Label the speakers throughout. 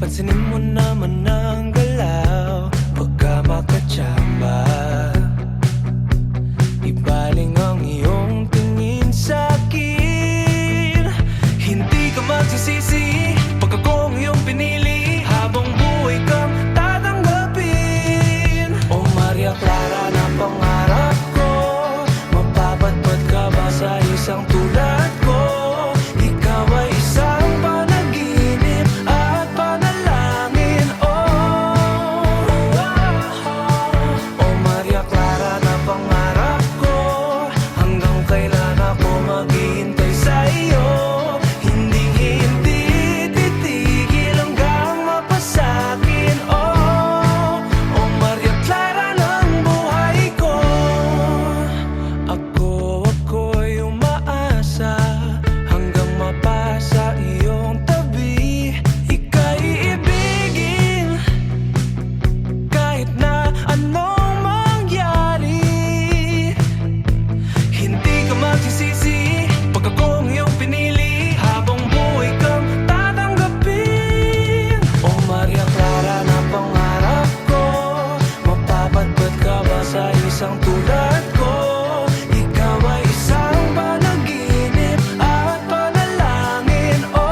Speaker 1: Pansinin mo naman ang galaw pagka makatsamba. Ibaling ang iyong tingin sa'kin. Hindi ka magsisisi pag ako ang iyong pinili. Habang buhay kang tatanggapin. O Maria Clara na pangarap ko, mapapatpat ka ba sa isang tulad ko? Ikaw ay isang panaginip at panalangin. O Maria Clara na pangarap ko, hanggang kailan ako maghihintay sa iyo. Hindi titigil hanggang mapasakin. O Maria Clara ng buhay ko. Ako'y umaasa hanggang mapasa iyong tabi. Ika'y iibigin kahit na anong mangyari. Hindi ka magsisisi pag ako ang iyong pinili. Habang buhay kang tatanggapin. O Maria Clara na pangarap ko, mapapatpat ka ba sa isang tulad ko? Ikaw ay isang panaginip at panalangin. O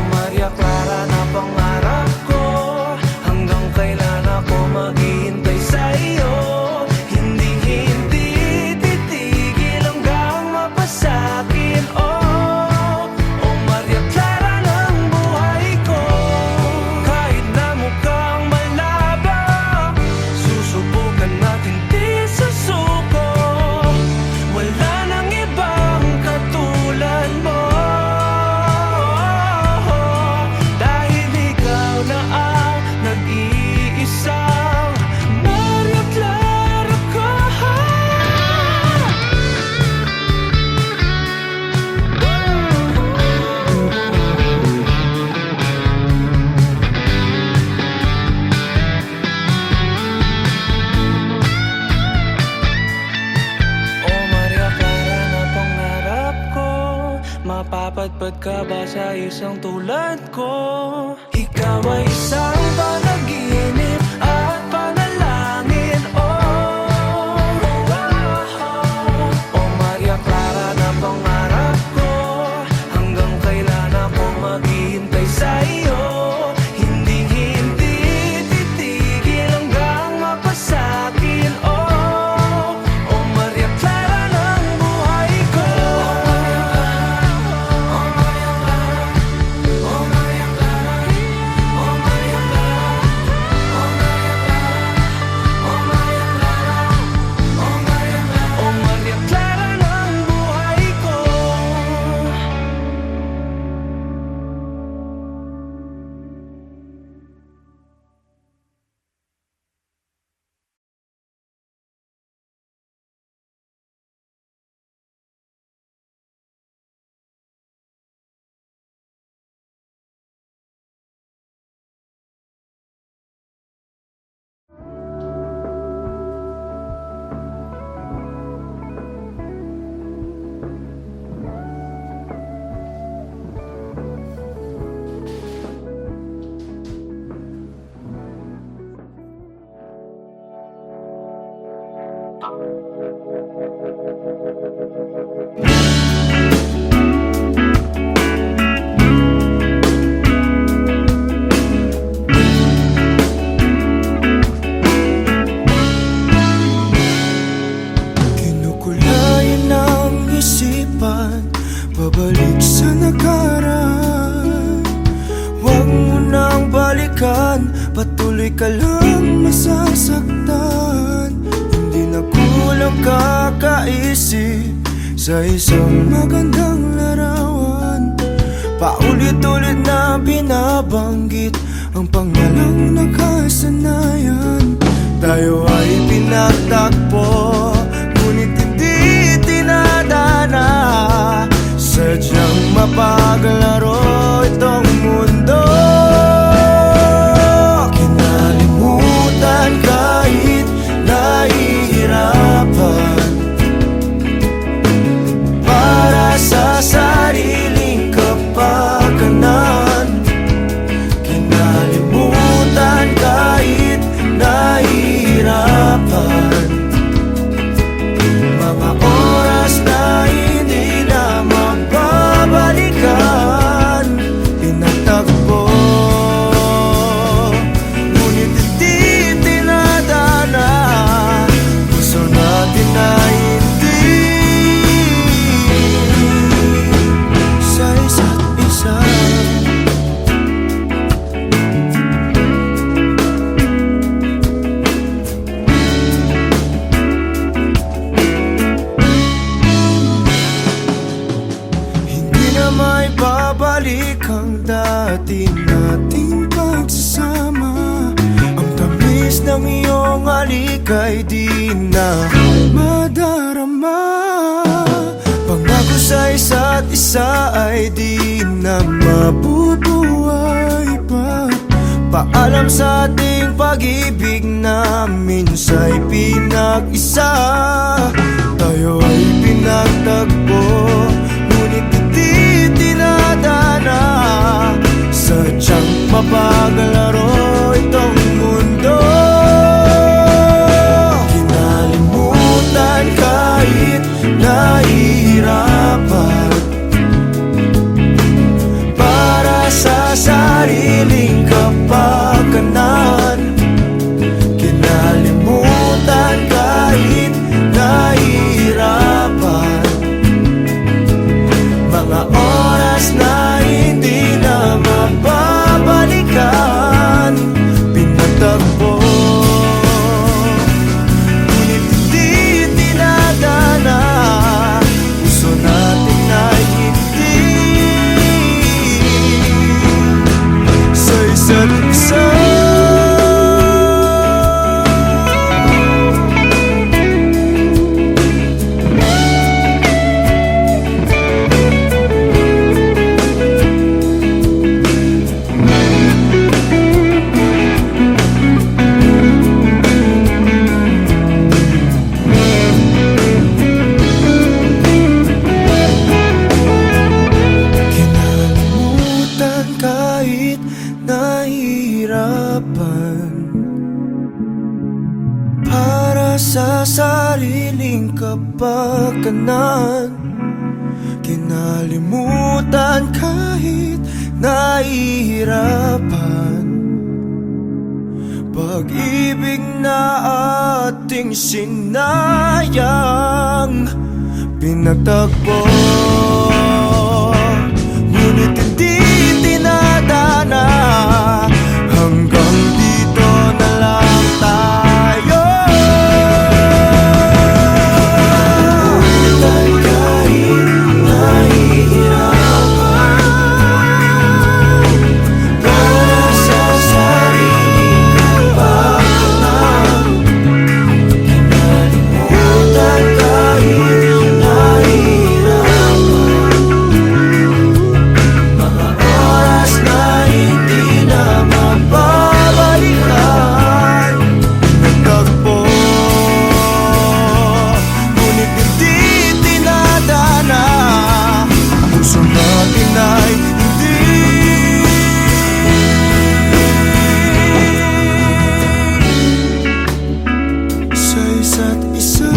Speaker 1: Maria Clara na pangarap ko, hanggang kailan ako maghihintay sa iyo. Hindi titigil hanggang mapasakin. O Maria Clara ng buhay ko. Kahit na mukhang malabo, susubukan natin di susuko. Wala nang ibang katulad mo. Dahil ikaw na ang nag-iisang Maria Clara ko. O Maria Clara na pangarap ko, mapapatpat ka ba sa isang tulad ko? Ikaw ay isang panaginip at panalangin. O Maria Clara na pangarap ko, hanggang kailan ako maghihintay sa iyo. Hindi titigil hanggang mapasakin. O Maria Clara ng buhay ko. O Maria Clara, O Maria Clara, O Maria Clara, O Maria Clara, O Maria Clara, O Maria Clara, O Maria Clara ng buhay ko. Kinukulayan ang isipan, pabalik sa nakaraan. Huwag mo nang balikan, patuloy ka lang masasaktan. Hindi na kulang kakaisip sa isang magandang larawan. Paulit-ulit na binabanggit ang pangalang nakasanayan. Tayo ay pinagtagpo, ngunit hindi tinadana. Sadyang mapaglaro itong mundo. Kinalimutan kahit nahihirapan, para sa sariling kapakanan. may babalik ang dati nating pagsasama. Ang tamis ng iyong halik ay di na madarama. Pangako sa isa't isa ay di na mabubuhay pa. Paalam sa ating pag-ibig na minsa'y pinag-isa. Tayo ay pinagtagpo, ngunit hindi dinadana. Sadyang mapaglaro itong mundo. Kinalimutan kahit nahihirapan, para sa sariling kapakanan. Kinalimutan kahit nahihirapan, mga oras na hindi na mababalikan. Pinatagpo, ngunit hindi dinadana. Puso natin ay hindi sa isa't isa. Kahit nahihirapan, para sa sariling kapakanan. Kinalimutan kahit nahihirapan, pag-ibig na ating sinayang. Pinagtagpo, ngunit hindi dinadana. Hanggang dito na lang tayo. Kahit nahihirapan, para sa sariling kapakanan. Kinalimutan kahit nahihirapan, mga oras na hindi na mababalikan. Nagtagpo, ngunit hindi dinadana. Puso natin ay hindi sa isa't isa.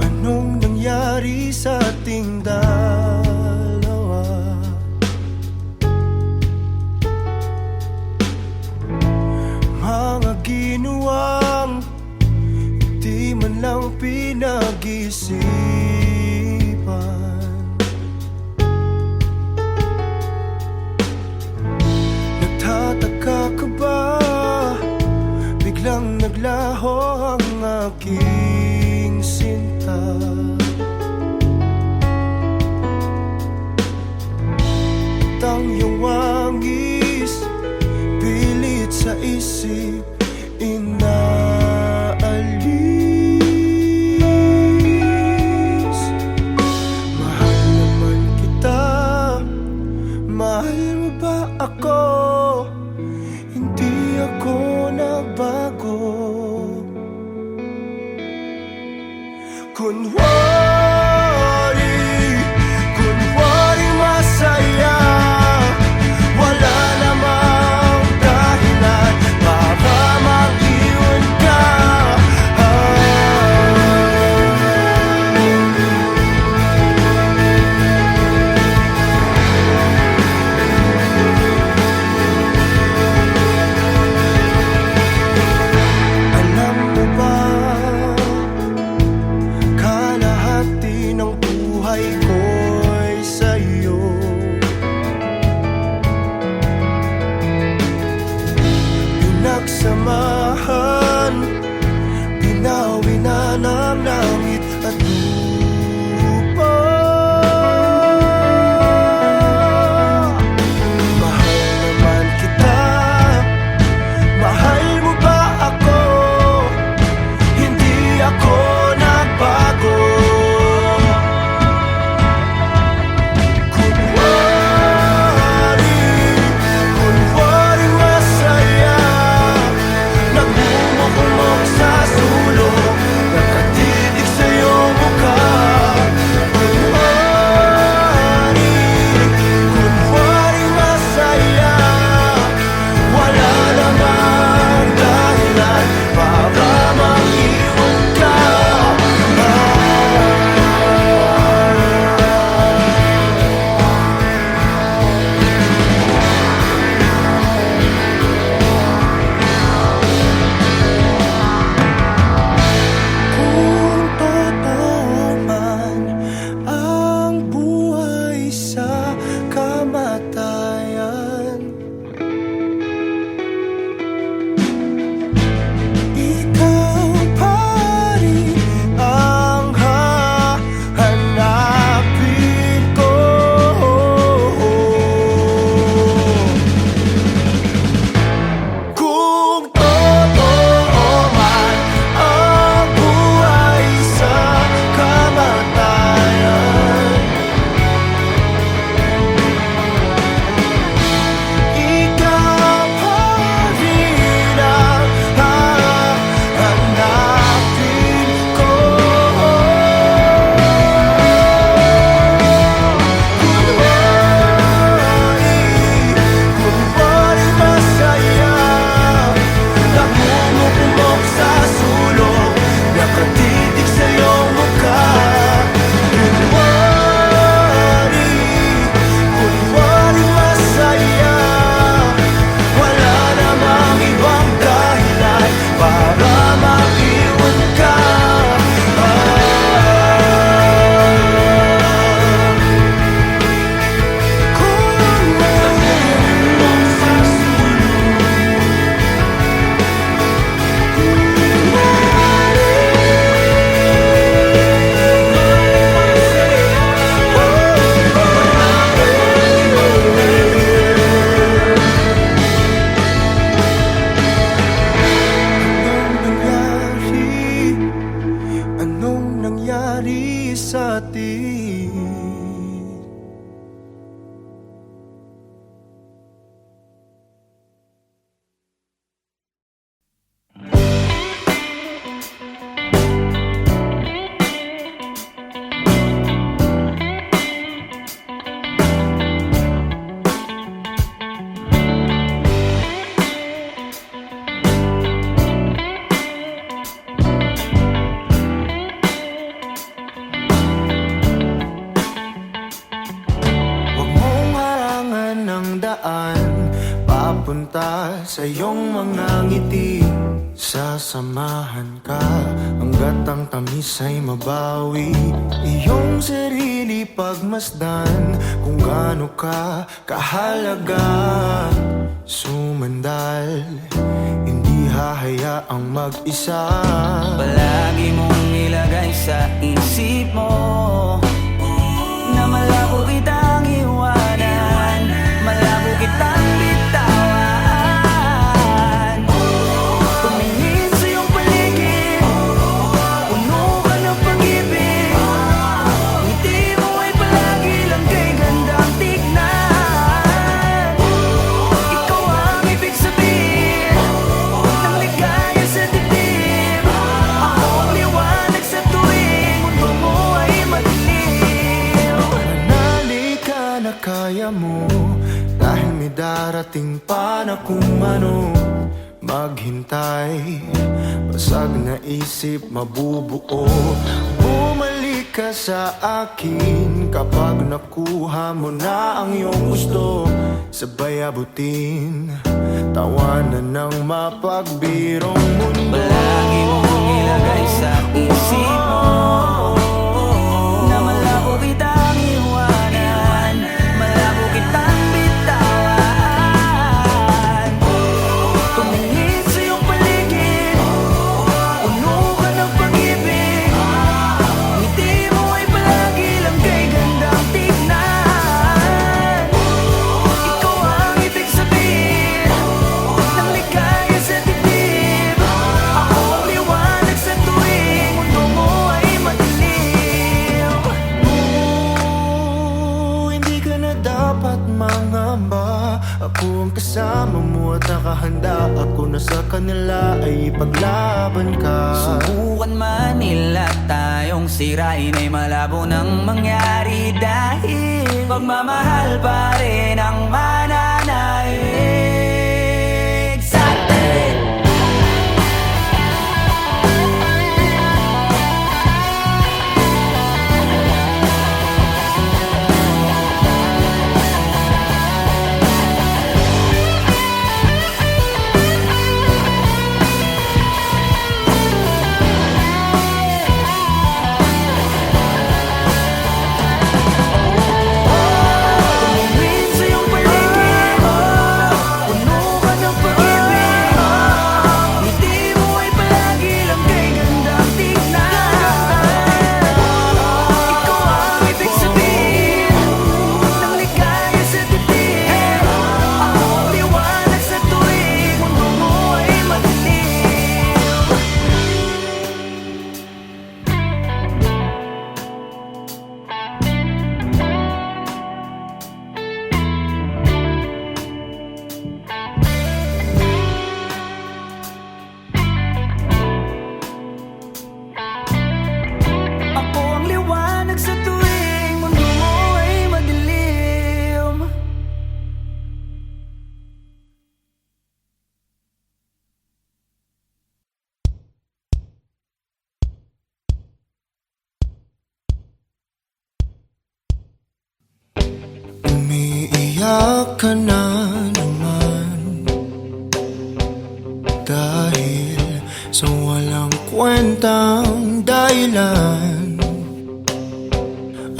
Speaker 1: Anong nangyari sa ating dalawa? Mga ginawang di man lang pinag-isipan. Nagtataka ka ba? Biglang naglaho ang aking sinta. Tang iyong wangis, pilit sa isip inaalis. Mahal naman kita, mahal mo ba ako? mapunta sa iyong mga ngiti. Sasamahan ka hanggat ang tamis ay mabawi. Iyong sarili pagmasdan kung gaano ka kahalaga. Sumandal, hindi hahayaang mag-isa.
Speaker 2: Palagi mong ilagay sa isip mo na malabo kitang iwanan, malabo kitang bitawan. Tumingin sa iyong paligid, puno ka ng pag-ibig. Ngiti mo ay palagi lang kay gandang tignan. Ikaw ang ibig sabihin ng ligaya sa dibdib. Ako ang liwanag sa tuwing mundo mo ay madilim.
Speaker 1: Manali ka na kaya mo, dahil may darating pa na kung ano. Maghintay, basag na isip mabubuo. Bumalik ka sa akin kapag nakuha mo na ang iyong gusto. Sabay abutin, tawanan ng mapagbirong mundo.
Speaker 2: Palagi mong ilagay sa isip mo na malabo kitang iwanan, malabo kitang bitawan. Tumingin sa iyong paligid, puno ka ng pag-ibig. Ngiti mo ay palagi lang kay gandang tignan. Ikaw ang ibig sabihin ng ligaya sa dibdib. Ako ang liwanag sa tuwing mundo mo ay madilim.
Speaker 1: Hindi ka na dapat mangamba. Ako ang kasama mo at nakahanda. Ako na sa kanila ay ipaglaban ka.
Speaker 2: Subukan man nila tayong sirain ay malabo nang mangyari, dahil pagmamahal pa rin ang mananaig sa atin. Tumingin sa iyong paligid, puno ka ng pag-ibig. Ngiti mo ay palagi lang kay gandang tignan. Ikaw ang ibig sabihin ng ligaya sa dibdib. Ako ang liwanag sa tuwing mundo mo ay madilim. Ako ang liwanag sa tuwing mundo mo ay madilim.
Speaker 1: Umiiyak ka na naman dahil sa walang kwentang dahilan.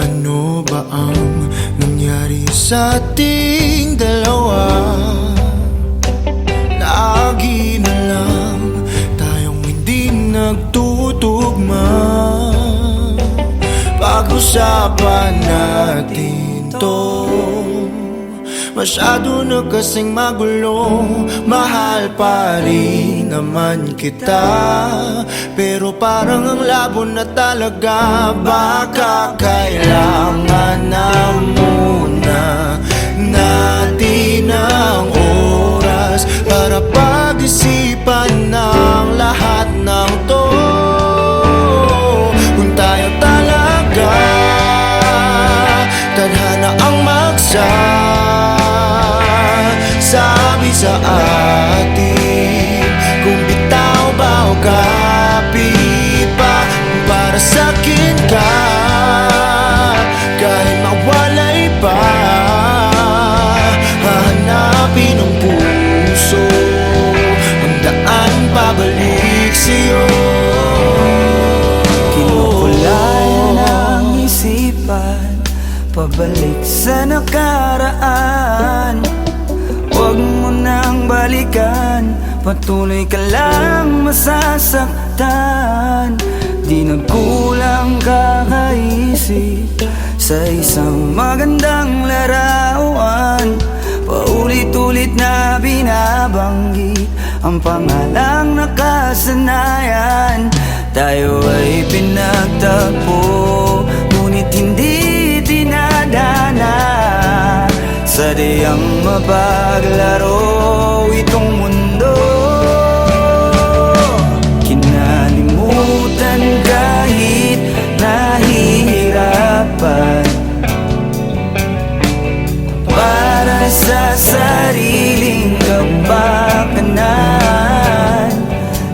Speaker 1: Ano ba ang nangyari sa ating dalawa? Lagi na lang tayong hindi nagtutugma. Pag-usapan natin to, masyado na kasing magulo. Mahal pa rin naman kita, pero parang ang labo na talaga. Baka kailangan na muna natin ang oras para pag-isipan ng lahat ng to. Kung tayo talaga tadhana ang sabi sa atin, kung bitaw ba o kapit pa, para sa'kin ka kahit mawalay pa. Hahanapin ang puso
Speaker 2: balikan, patuloy ka lang masasaktan. Di nagkulang kakaisip sa isang magandang larawan. Paulit-ulit na binabanggit ang pangalang nakasanayan. Tayo ay pinagtagpo, ngunit hindi dinadana. Sadyang mapaglaro itong mundo. Kinalimutan kahit nahihirapan, para sa sariling kapakanan.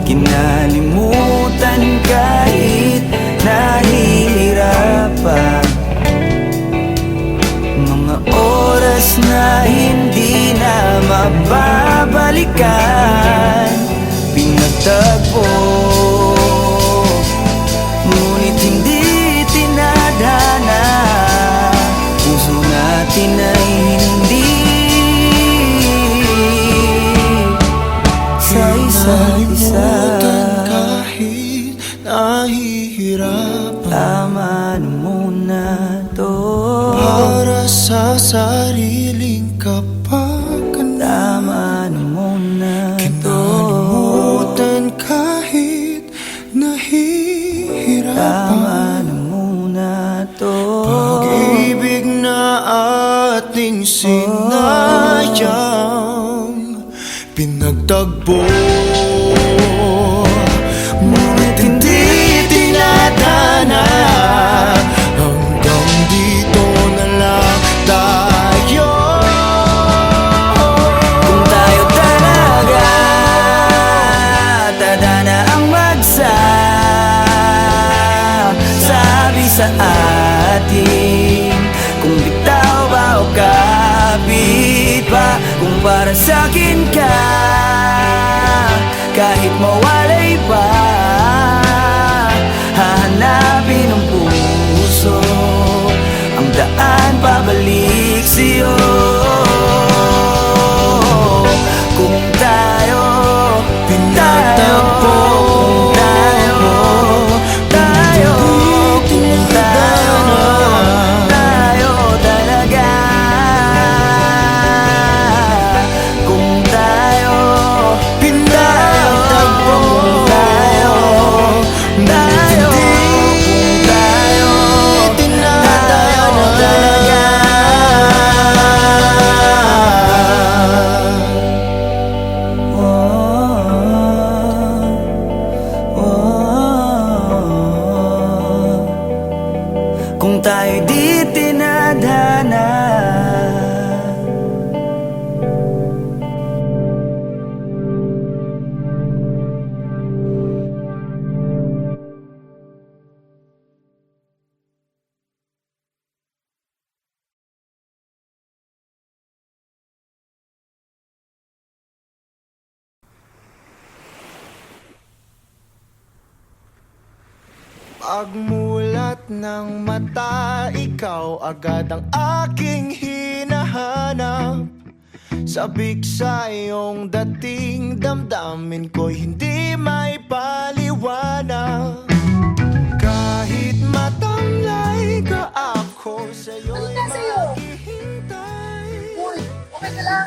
Speaker 2: Kinalimutan kahit nahihirapan, mga oras na hindi na mababalikan. Pinagtagpo, ngunit hindi tinadhana. Puso natin ay hindi sa isa't isa.
Speaker 3: Kahit nahihirapan,
Speaker 2: Tama na muna to.
Speaker 3: para sa sariling kapakanan.
Speaker 2: Tama na muna to.
Speaker 3: Kinalimutan kahit nahihirapan,
Speaker 2: Tama na muna to.
Speaker 3: pag-ibig na ating sinayang, pinagtagpo, ngunit hindi tinadhana. Hanggang dito na lang tayo.
Speaker 2: Kung tayo talaga tadhana ang magsasabi sa atin, kung bitaw ba o kapit pa. Kung para sa'kin ka, kahit mawalay pa, hahanapin ng puso ang daan pabalik sa'yo. Kung tayo
Speaker 3: Pinagtagpo,
Speaker 2: kung tayo talaga, kung tayo
Speaker 3: pinagtagpo,
Speaker 2: kung tayo talaga. Kung tayo di tinadhana.
Speaker 3: Pagmulat ng mata, ikaw agad ang aking hinahanap. Sabik sa iyong dating, damdamin ko'y hindi may paliwanag. Kahit matamlay ka, ako sa'yo'y maghihintay.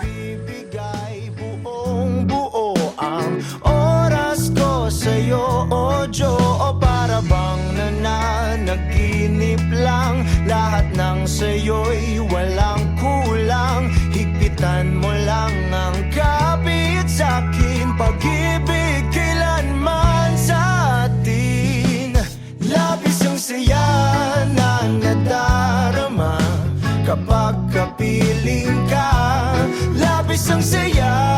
Speaker 3: Bibigay buong buo ang oras ko sa'yo, o Diyo. O para bang nananaginip lang, lahat ng sa'yo'y walang kulang. Higpitan mo lang ang kapit sa'kin, pag-ibig kailanman sa atin. Labis ang saya na nadarama kapag kapiling ka. Labis ang saya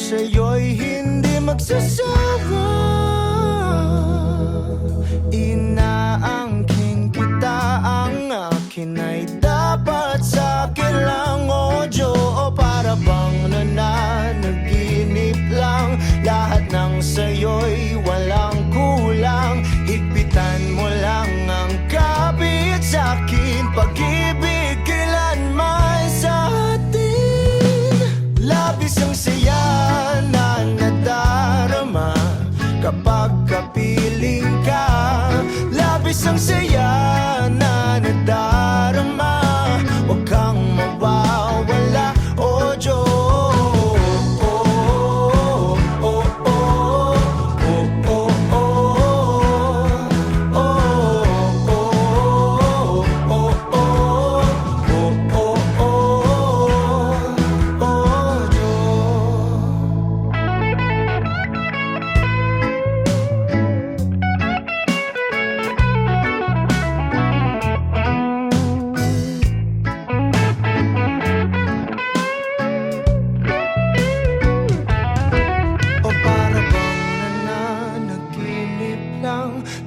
Speaker 3: sa'yo'y hindi magsasawa. Inaangkin kita, ang akin ay dapat sa'kin lang. O Diyo, o para bang nananaginip lang. Lahat ng sa'yo'y walang kulang. Higpitan mo lang ang kapit sa'kin. Pag-ibig kailanman sa atin. Labis ang saya na nadarama kapag kapiling ka. Labis ang saya na nadarama. Huwag kang mawawala, o Diyos.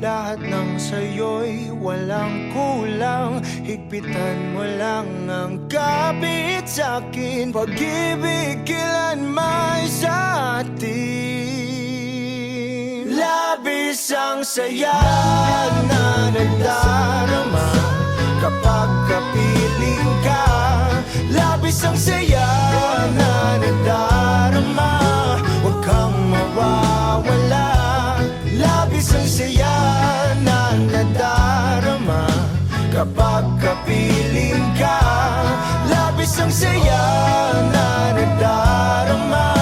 Speaker 3: Lahat ng sa'yo'y walang kulang. Higpitan mo lang ang kapit sa'kin. Pag-ibig kailanman sa atin. Labis ang saya na nagdarama kapag kapiling ka. Labis ang saya na nagdarama. Huwag kang mawawala. Labis ang saya na nadarama kapag kapiling ka. Labis ang saya na nadarama.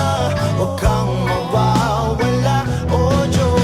Speaker 3: Huwag kang mawawala, o Diyos.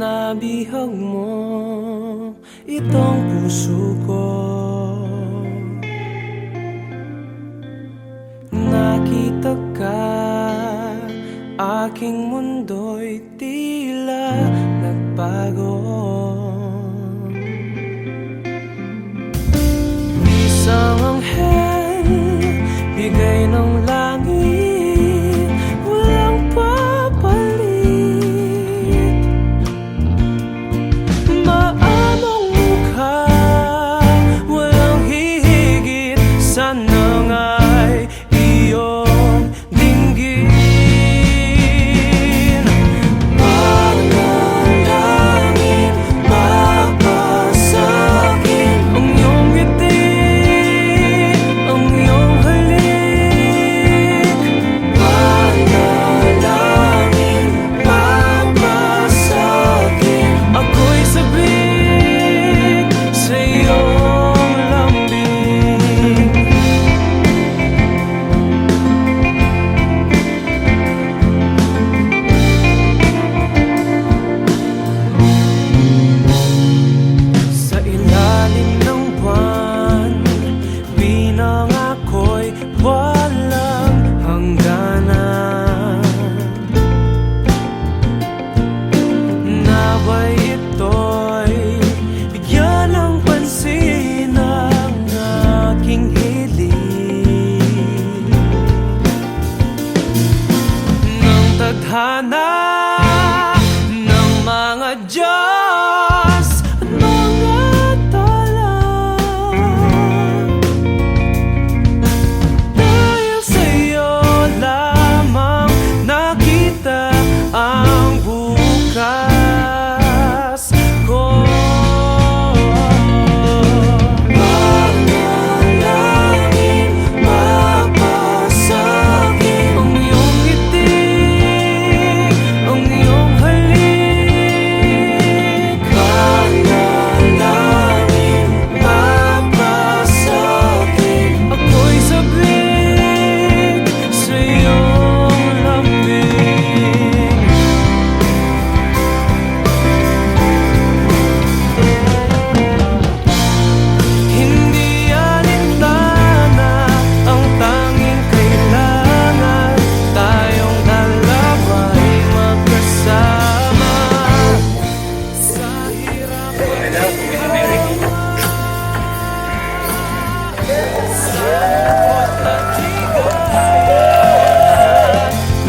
Speaker 4: Nabihag mo itong puso ko. Nakita ka, aking mundo'y tila nagbago. Isang anghel, bigay ng langit, walang papalit. Maamong mukha, walang hihigit, sana nga'y iyong dinggin. Panalangin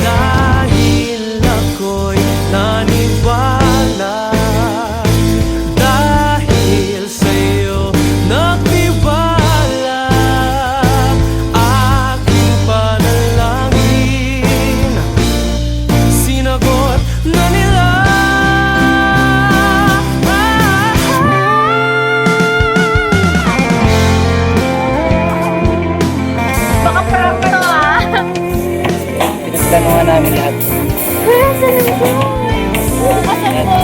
Speaker 4: Dahil ako'y naniwala, dahil sa'yo nagtiwala, aking panalangin sinagot na nila.
Speaker 5: Baka prank to ah.
Speaker 6: Pinagtanungan namin lahat.
Speaker 5: Kuya, saan po? Asan po?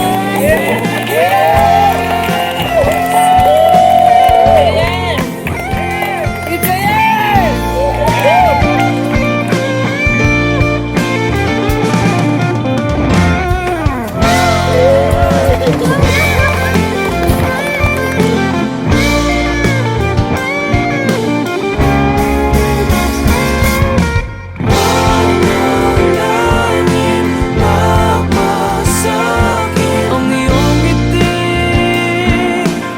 Speaker 4: Ang iyong ngiti,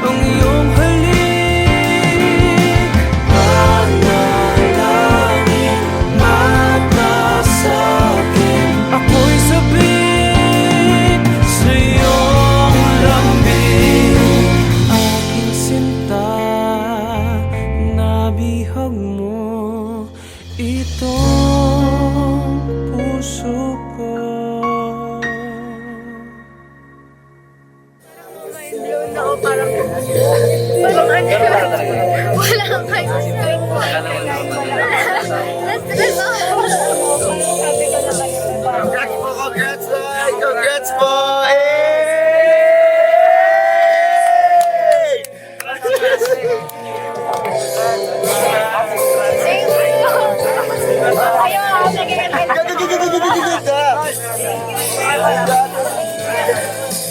Speaker 4: ang iyong halik, panalangin mata sa'kin. Ako'y sabik sa iyong lambing, aking sinta, nabihag mo itong puso ko.
Speaker 5: Blown ako parang ano wala kang kayo string ko. Na-stress ako. Sabi ko na kayo.
Speaker 3: Congrats po! Congrats po!
Speaker 5: Ayaw ako, nagkakita.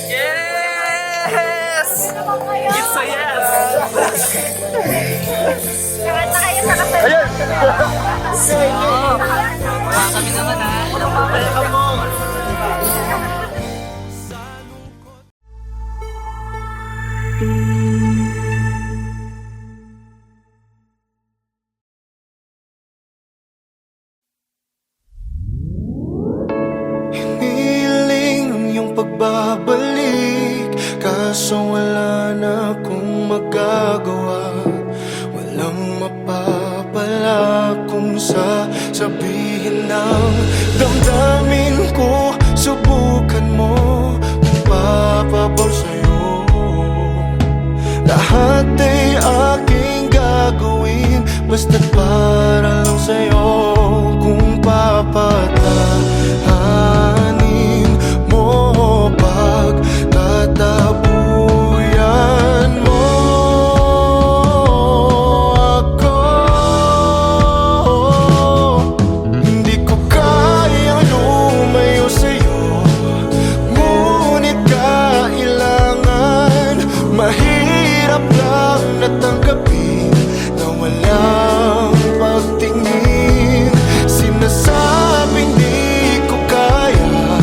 Speaker 4: Yes! It's a yes!
Speaker 5: Kanta kayo sa kasal.
Speaker 3: Hiniling ang iyong pagbabalik, kaso wala na akong magagawa. Walang mapapala kung sasabihin ng damdamin ko. Subukan mo kung papabor sa'yo. Lahat ay aking gagawin, basta't para lang sa'yo. Kung papatahanin mo, pagtatabuyan mo ako. Hindi ko kayang lumayo sa'yo, ngunit kailangan. Mahirap lang natanggapin na walang pagtingin. Sinasabing di ko kaya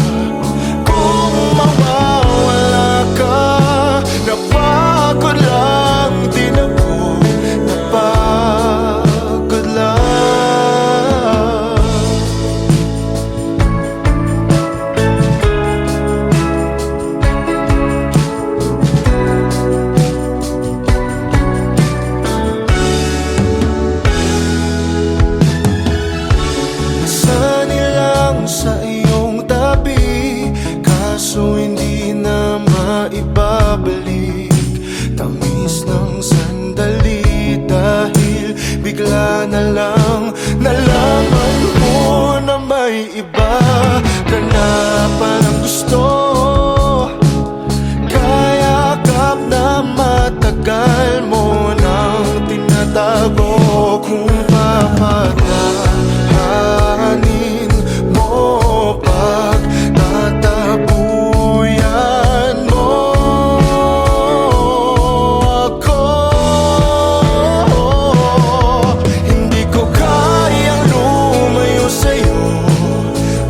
Speaker 3: kung mawawala ka. Napagod lang din ako, napagod lang. Sanay lang sa iyong tabi, kaso hindi na maibabalik. Tamis ng sandali, dahil bigla na lang nalaman mo na may iba ka na palang gusto. Kaya kap na matagal mo nang tinatago. Kung papatahanin mo, pagtatabuyan mo ako. Hindi ko kayang lumayo sa'yo,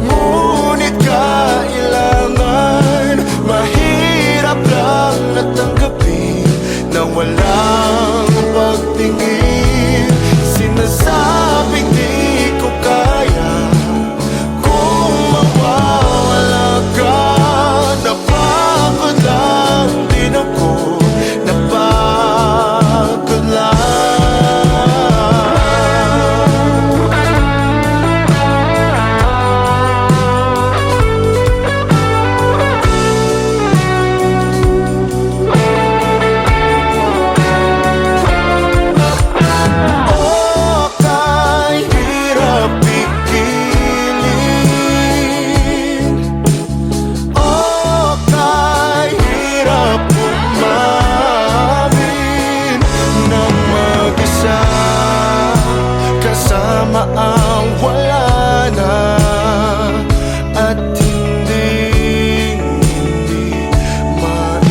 Speaker 3: ngunit kailangan. Mahirap lang natanggapin na walang pagtingin. tama ang wala na at hindi maibabalik.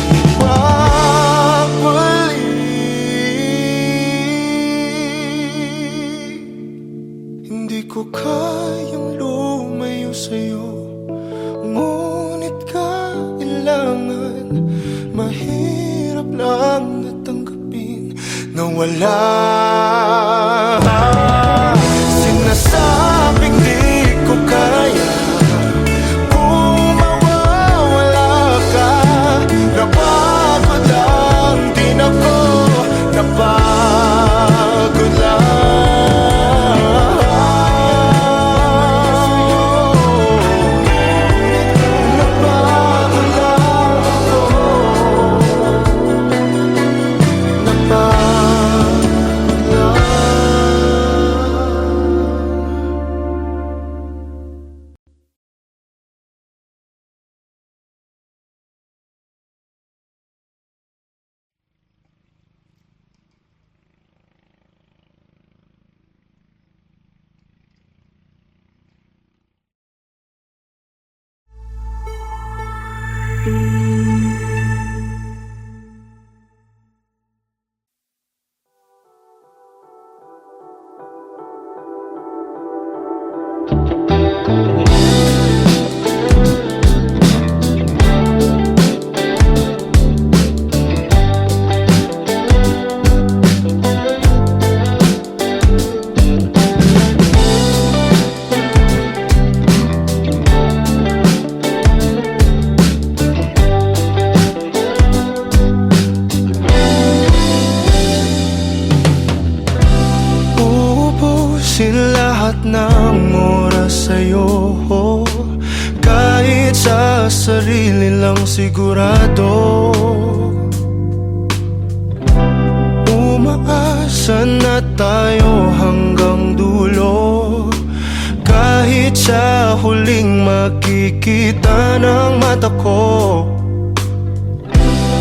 Speaker 3: Hindi ko kayang lumayo sa'yo, ngunit kailangan. Mahirap lang natanggapin na wala. Sinasabing di ko kaya kung mawawala ka. Napagod lang din ako, napagod lang. Napagod lang ako, napagod lang. Uubusin lahat ng oras sa'yo, kahit sa sarili lang sigurado. Umaasa na tayo hanggang dulo, kahit sa huling makikita ng mata ko.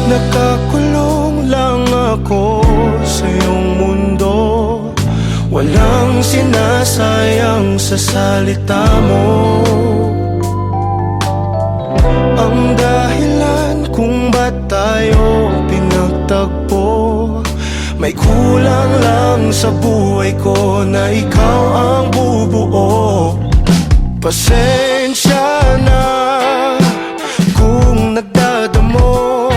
Speaker 3: Nakakulong lang ako sa iyong mundo, walang sinasayang sa salita mo. Ang dahilan kung ba't tayo pinagtagpo, may kulang lang sa buhay ko na ikaw ang bubuo. Pasensya na kung nagdadamot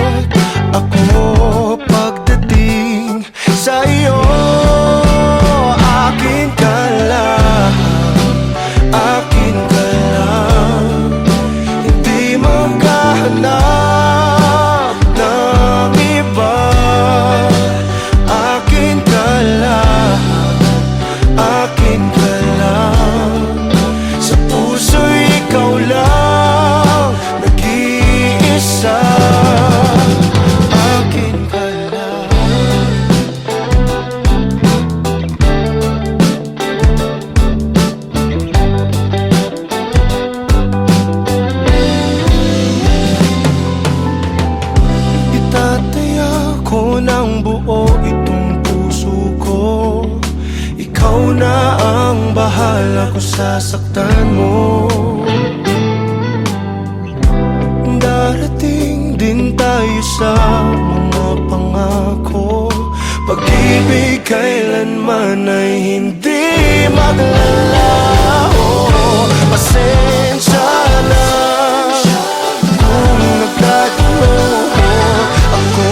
Speaker 3: ako pagdating sa iyo. Akin ka lang, akin ka lang, hindi maghahanap ng iba. Akin ka lang, akin ka lang, sa puso'y ikaw lang nag-iisa. Akin ka lang. Itataya ko ng buo itong puso ko, ikaw na ang bahala kung sasaktan mo. Darating din tayo sa mga pangako, pag-ibig kailanman ay hindi maglalaho. Pasensya na kung nagkatalo ako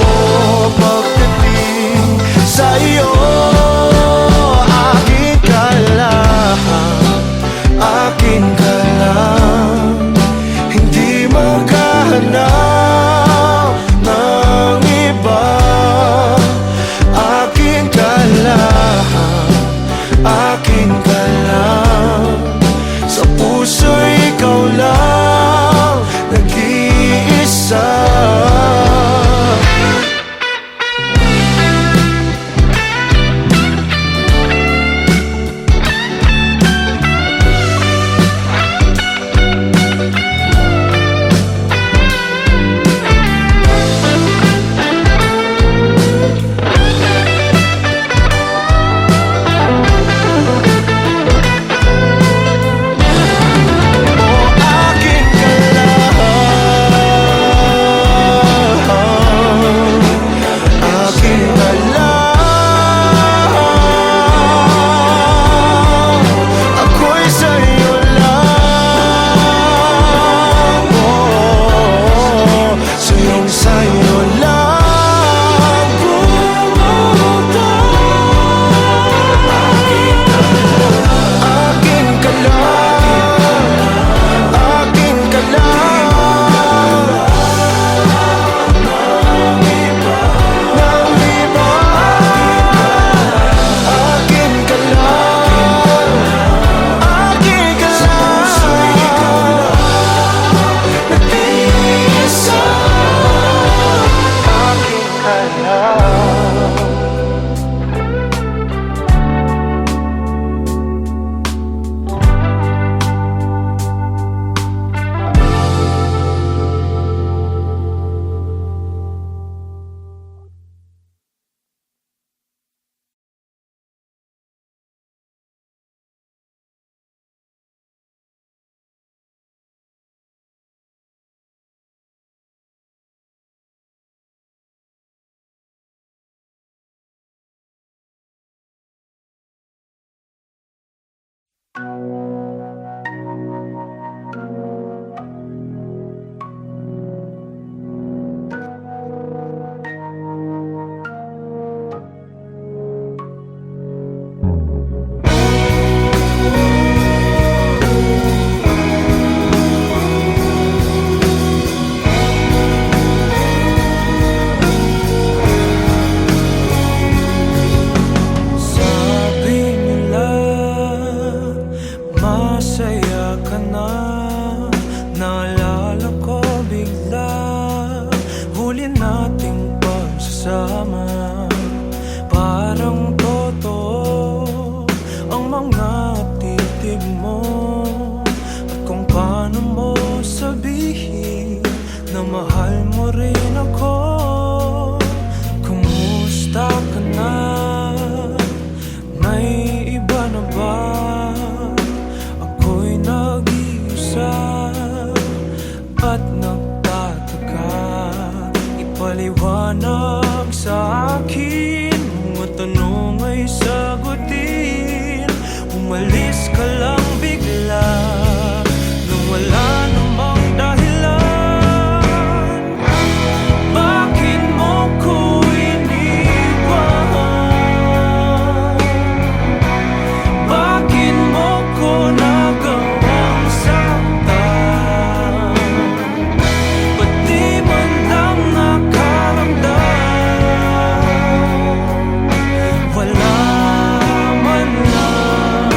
Speaker 3: pagdating sa iyo. Akin ka lang, akin ka lang, hindi maghahanap ng iba. Akin ka lang, akin ka lang, sa puso'y ikaw lang
Speaker 4: mga titig mo at kung paano mo sabihin na mahal mo rin ako. Kumusta ka na? May iba na ba? Ako'y nag-iisa at nagtataka. Ipaliwanag sa akin, mga tanong ay sagutin. Umalis ka lang bigla nang wala namang dahilan. Bakit mo ko iniwan? Bakit mo ko nagawang saktan? Ba't di man lang nakaramdam? Wala man lang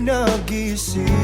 Speaker 3: nagising